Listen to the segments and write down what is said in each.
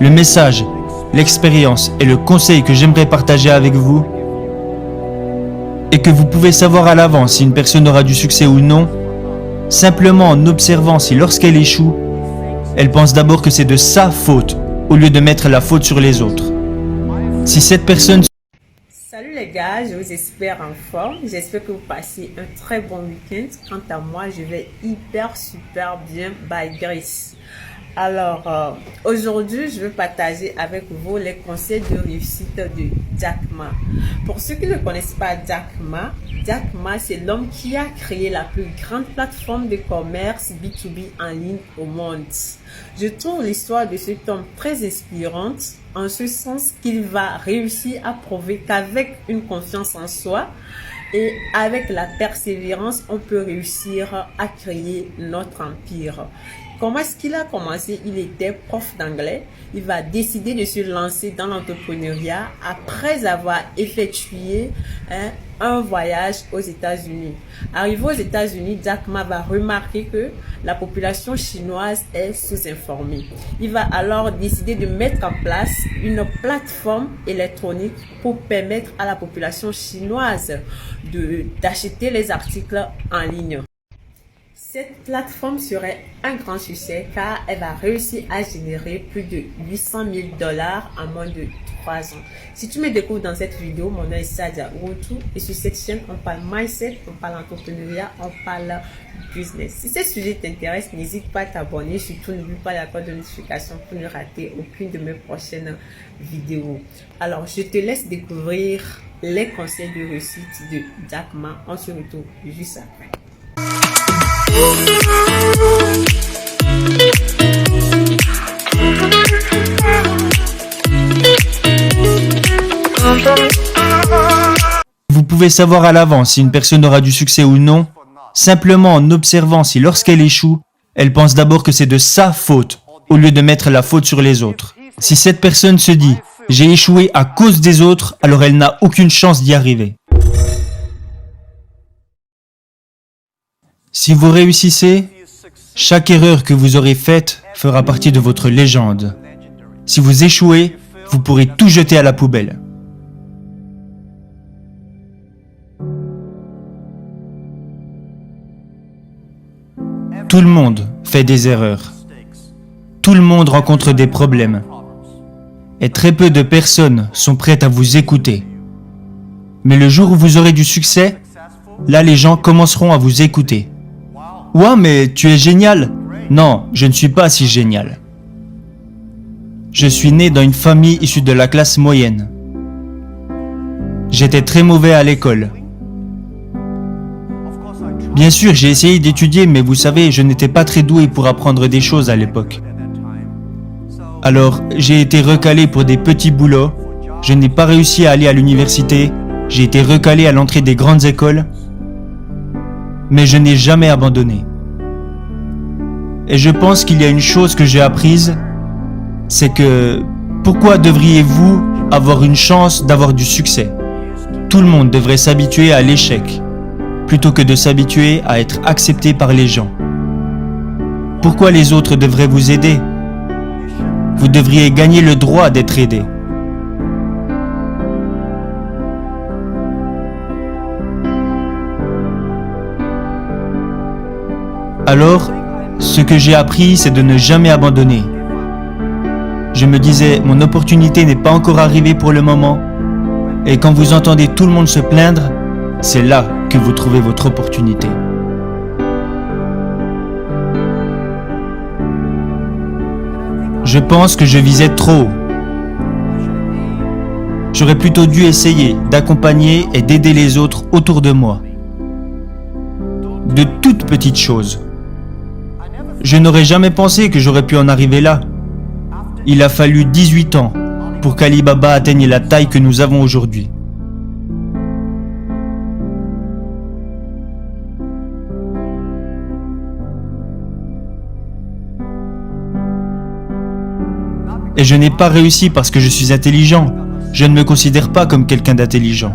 Le message, l'expérience et le conseil que j'aimerais partager avec vous est que vous pouvez savoir à l'avance si une personne aura du succès ou non, simplement en observant si lorsqu'elle échoue, elle pense d'abord que c'est de sa faute au lieu de mettre la faute sur les autres. Si cette personne... Salut les gars, je vous espère en forme. J'espère que vous passez un très bon week-end. Quant à moi, je vais super bien by Grace. Alors, aujourd'hui, je vais partager avec vous les conseils de réussite de Jack Ma. Pour ceux qui ne connaissent pas Jack Ma, c'est l'homme qui a créé la plus grande plateforme de commerce B2B en ligne au monde. Je trouve l'histoire de cet homme très inspirante, en ce sens qu'il va réussir à prouver qu'avec une confiance en soi et avec la persévérance, on peut réussir à créer notre empire. Comment est-ce qu'il a commencé? Il était prof d'anglais. Il va décider de se lancer dans l'entrepreneuriat après avoir effectué un voyage aux États-Unis. Arrivé aux États-Unis, Jack Ma va remarquer que la population chinoise est sous-informée. Il va alors décider de mettre en place une plateforme électronique pour permettre à la population chinoise d'acheter les articles en ligne. Cette plateforme serait un grand succès car elle va réussir à générer plus de 800 000 $ en moins de 3 ans. Si tu me découvres dans cette vidéo, mon nom est Sadia Ouroutou et sur cette chaîne, on parle mindset, on parle entrepreneuriat, on parle business. Si ce sujet t'intéresse, n'hésite pas à t'abonner, surtout n'oublie pas la cloche de notification pour ne rater aucune de mes prochaines vidéos. Alors, je te laisse découvrir les conseils de réussite de Jack Ma. On se retrouve juste après. Vous pouvez savoir à l'avance si une personne aura du succès ou non, simplement en observant si lorsqu'elle échoue, elle pense d'abord que c'est de sa faute au lieu de mettre la faute sur les autres. Si cette personne se dit « j'ai échoué à cause des autres », alors elle n'a aucune chance d'y arriver. Si vous réussissez, chaque erreur que vous aurez faite fera partie de votre légende. Si vous échouez, vous pourrez tout jeter à la poubelle. Tout le monde fait des erreurs. Tout le monde rencontre des problèmes. Et très peu de personnes sont prêtes à vous écouter. Mais le jour où vous aurez du succès, là les gens commenceront à vous écouter. « Ouais, mais tu es génial !» Non, je ne suis pas si génial. Je suis né dans une famille issue de la classe moyenne. J'étais très mauvais à l'école. Bien sûr, j'ai essayé d'étudier, mais vous savez, je n'étais pas très doué pour apprendre des choses à l'époque. Alors, j'ai été recalé pour des petits boulots. Je n'ai pas réussi à aller à l'université. J'ai été recalé à l'entrée des grandes écoles. Mais je n'ai jamais abandonné. Et je pense qu'il y a une chose que j'ai apprise, c'est que pourquoi devriez-vous avoir une chance d'avoir du succès? Tout le monde devrait s'habituer à l'échec, plutôt que de s'habituer à être accepté par les gens. Pourquoi les autres devraient vous aider? Vous devriez gagner le droit d'être aidé. Alors, ce que j'ai appris, c'est de ne jamais abandonner. Je me disais, mon opportunité n'est pas encore arrivée pour le moment. Et quand vous entendez tout le monde se plaindre, c'est là que vous trouvez votre opportunité. Je pense que je visais trop haut. J'aurais plutôt dû essayer d'accompagner et d'aider les autres autour de moi. De toutes petites choses. Je n'aurais jamais pensé que j'aurais pu en arriver là. Il a fallu 18 ans pour qu'Alibaba atteigne la taille que nous avons aujourd'hui. Et je n'ai pas réussi parce que je suis intelligent. Je ne me considère pas comme quelqu'un d'intelligent.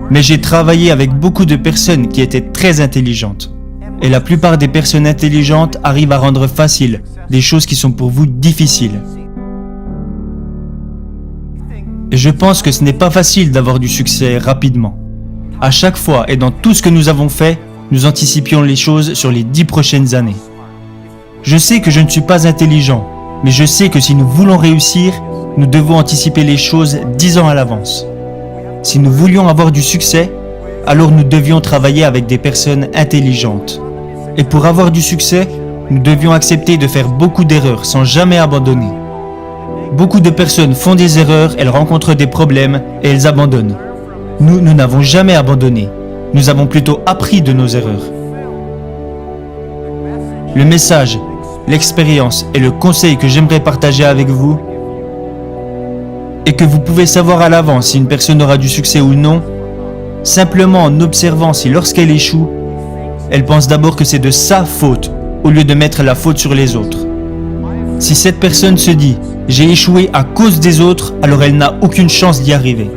Mais j'ai travaillé avec beaucoup de personnes qui étaient très intelligentes. Et la plupart des personnes intelligentes arrivent à rendre facile des choses qui sont pour vous difficiles. Et je pense que ce n'est pas facile d'avoir du succès rapidement. À chaque fois et dans tout ce que nous avons fait, nous anticipions les choses sur les 10 prochaines années. Je sais que je ne suis pas intelligent, mais je sais que si nous voulons réussir, nous devons anticiper les choses 10 ans à l'avance. Si nous voulions avoir du succès, alors nous devions travailler avec des personnes intelligentes. Et pour avoir du succès, nous devions accepter de faire beaucoup d'erreurs sans jamais abandonner. Beaucoup de personnes font des erreurs, elles rencontrent des problèmes et elles abandonnent. Nous n'avons jamais abandonné. Nous avons plutôt appris de nos erreurs. Le message, l'expérience et le conseil que j'aimerais partager avec vous est que vous pouvez savoir à l'avance si une personne aura du succès ou non, simplement en observant si lorsqu'elle échoue, elle pense d'abord que c'est de sa faute au lieu de mettre la faute sur les autres. Si cette personne se dit « j'ai échoué à cause des autres », alors elle n'a aucune chance d'y arriver.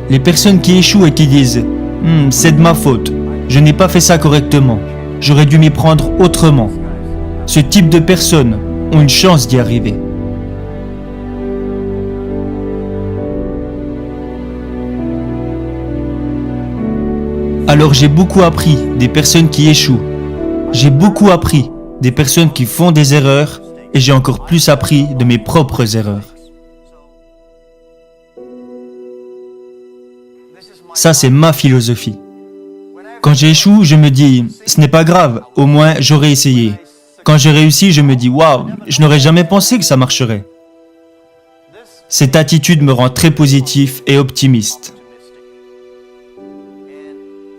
Les personnes qui échouent et qui disent « c'est de ma faute, je n'ai pas fait ça correctement, j'aurais dû m'y prendre autrement », ce type de personnes ont une chance d'y arriver. Alors j'ai beaucoup appris des personnes qui échouent. J'ai beaucoup appris des personnes qui font des erreurs et j'ai encore plus appris de mes propres erreurs. Ça, c'est ma philosophie. Quand j'échoue, je me dis, ce n'est pas grave, au moins j'aurais essayé. Quand je réussis, je me dis, waouh, je n'aurais jamais pensé que ça marcherait. Cette attitude me rend très positif et optimiste.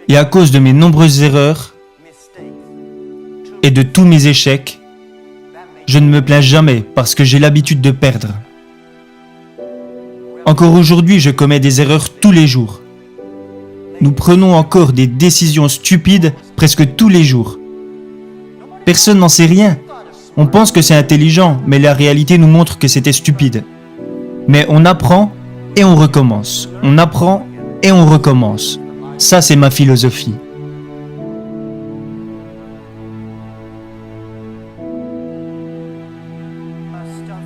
Et à cause de mes nombreuses erreurs et de tous mes échecs, je ne me plains jamais parce que j'ai l'habitude de perdre. Encore aujourd'hui, je commets des erreurs tous les jours. Nous prenons encore des décisions stupides presque tous les jours. Personne n'en sait rien. On pense que c'est intelligent, mais la réalité nous montre que c'était stupide. Mais on apprend et on recommence. On apprend et on recommence. Ça, c'est ma philosophie.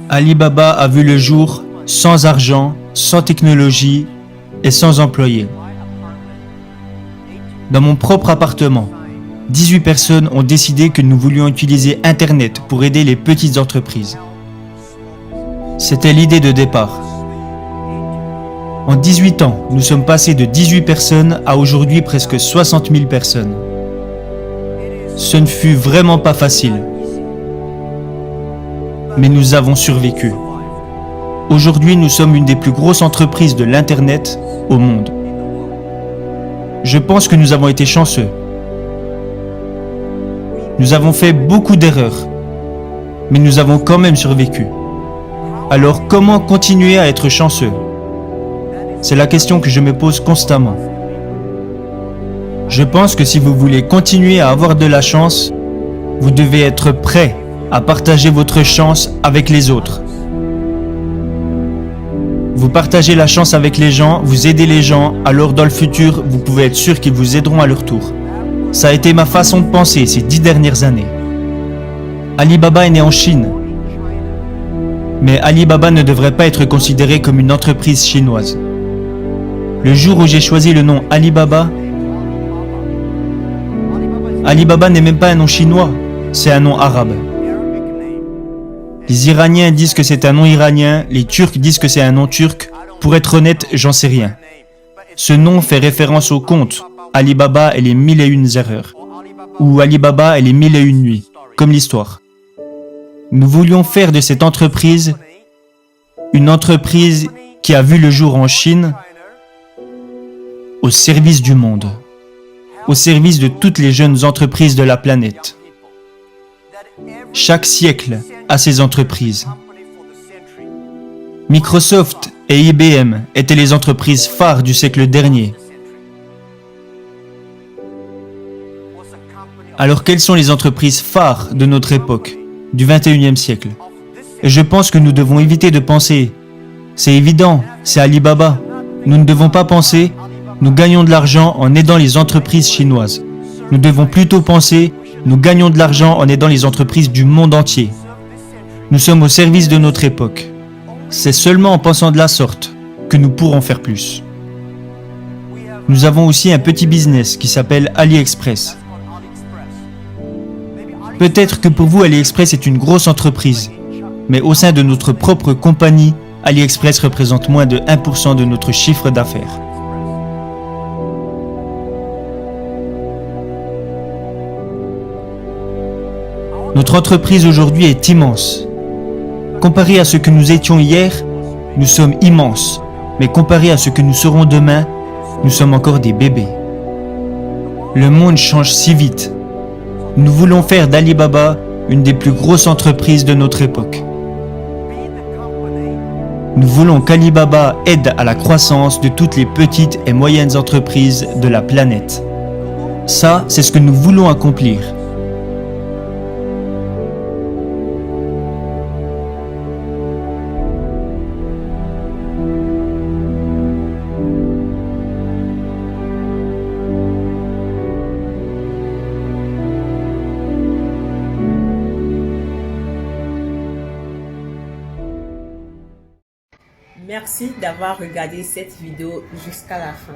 Alibaba a vu le jour sans argent, sans technologie et sans employés. Dans mon propre appartement, 18 personnes ont décidé que nous voulions utiliser Internet pour aider les petites entreprises. C'était l'idée de départ. En 18 ans, nous sommes passés de 18 personnes à aujourd'hui presque 60 000 personnes. Ce ne fut vraiment pas facile. Mais nous avons survécu. Aujourd'hui, nous sommes une des plus grosses entreprises de l'Internet au monde. Je pense que nous avons été chanceux. Nous avons fait beaucoup d'erreurs, mais nous avons quand même survécu. Alors comment continuer à être chanceux ? C'est la question que je me pose constamment. Je pense que si vous voulez continuer à avoir de la chance, vous devez être prêt à partager votre chance avec les autres. Vous partagez la chance avec les gens, vous aidez les gens, alors dans le futur, vous pouvez être sûr qu'ils vous aideront à leur tour. Ça a été ma façon de penser ces 10 dernières années. Alibaba est né en Chine. Mais Alibaba ne devrait pas être considéré comme une entreprise chinoise. Le jour où j'ai choisi le nom Alibaba, Alibaba n'est même pas un nom chinois, c'est un nom arabe. Les Iraniens disent que c'est un nom iranien, les Turcs disent que c'est un nom turc. Pour être honnête, j'en sais rien. Ce nom fait référence au conte Alibaba et les 1001 erreurs, ou Alibaba et les 1001 nuits, comme l'histoire. Nous voulions faire de cette entreprise une entreprise qui a vu le jour en Chine au service du monde, au service de toutes les jeunes entreprises de la planète. Chaque siècle a ses entreprises. Microsoft et IBM étaient les entreprises phares du siècle dernier. Alors quelles sont les entreprises phares de notre époque, du 21e siècle ? Et je pense que nous devons éviter de penser « c'est évident, c'est Alibaba ». Nous ne devons pas penser « nous gagnons de l'argent en aidant les entreprises chinoises ». Nous devons plutôt penser « nous gagnons de l'argent en aidant les entreprises du monde entier ». Nous sommes au service de notre époque. C'est seulement en pensant de la sorte que nous pourrons faire plus. Nous avons aussi un petit business qui s'appelle AliExpress. Peut-être que pour vous, AliExpress est une grosse entreprise, mais au sein de notre propre compagnie, AliExpress représente moins de 1% de notre chiffre d'affaires. Notre entreprise aujourd'hui est immense. Comparé à ce que nous étions hier, nous sommes immenses, mais comparé à ce que nous serons demain, nous sommes encore des bébés. Le monde change si vite. Nous voulons faire d'Alibaba une des plus grosses entreprises de notre époque. Nous voulons qu'Alibaba aide à la croissance de toutes les petites et moyennes entreprises de la planète. Ça, c'est ce que nous voulons accomplir. Merci d'avoir regardé cette vidéo jusqu'à la fin.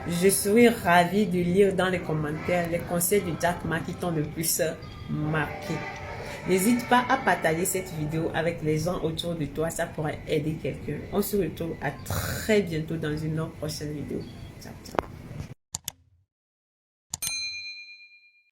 Je suis ravie de lire dans les commentaires les conseils de Jack Ma qui t'ont le plus marqué. N'hésite pas à partager cette vidéo avec les gens autour de toi, ça pourrait aider quelqu'un. On se retrouve à très bientôt dans une autre prochaine vidéo. Ciao, ciao.